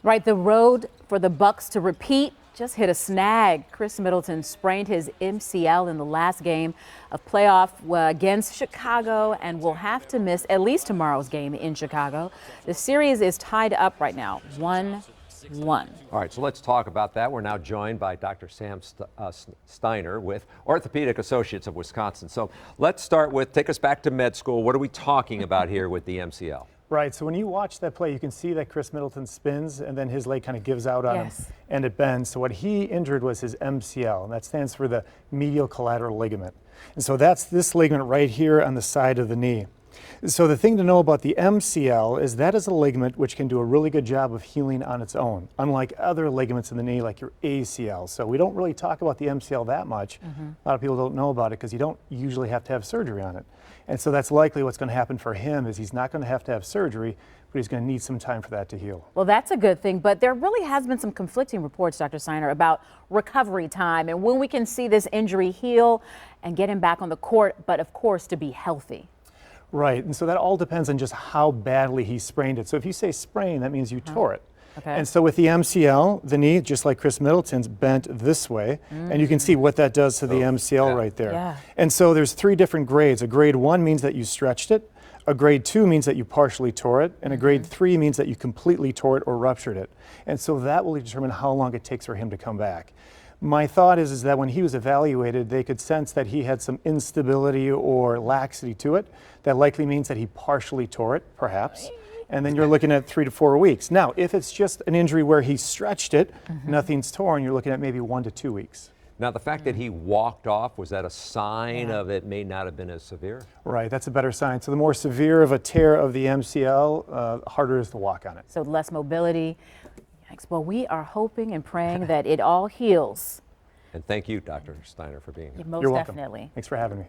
Right, the road for the Bucks to repeat just hit a snag. Khris Middleton sprained his MCL in the last game of playoff against Chicago and will have to miss at least tomorrow's game in Chicago. The series is tied up right now, 1-1. All right, so let's talk about that. We're now joined by Dr. Sam Steiner with Orthopaedic Associates of Wisconsin. So let's start with, take us back to med school. What are we talking about here with the MCL? Right, so when you watch that play, you can see that Khris Middleton spins and then his leg kind of gives out on him and it bends. So what he injured was his MCL, and that stands for the medial collateral ligament. And so that's this ligament right here on the side of the knee. So the thing to know about the MCL is that is a ligament which can do a really good job of healing on its own, unlike other ligaments in the knee like your ACL. So we don't really talk about the MCL that much. A lot of people don't know about it because you don't usually have to have surgery on it. And so that's likely what's going to happen for him is he's not going to have surgery, but he's going to need some time for that to heal. Well, that's a good thing, but there really has been some conflicting reports, Dr. Steiner, about recovery time and when we can see this injury heal and get him back on the court, but of course to be healthy. Right, and so that all depends on just how badly he sprained it. So if you say sprain, that means you tore it. Okay. And so with the MCL, the knee, just like Khris Middleton's, bent this way, and you can see what that does to the MCL right there. Yeah. And so there's 3 different grades. A grade 1 means that you stretched it, a grade 2 means that you partially tore it, and a grade 3 means that you completely tore it or ruptured it. And so that will determine how long it takes for him to come back. My thought is that when he was evaluated, they could sense that he had some instability or laxity to it. That likely means that he partially tore it, perhaps. And then you're looking at 3 to 4 weeks. Now, if it's just an injury where he stretched it, nothing's torn, you're looking at maybe 1 to 2 weeks. Now, the fact that he walked off, was that a sign of it may not have been as severe? Right, that's a better sign. So the more severe of a tear of the MCL, harder it is to walk on it. So less mobility. Yikes. Well, we are hoping and praying that it all heals. And thank you, Dr. Steiner, for being here. Most You're welcome. definitely. Thanks for having me.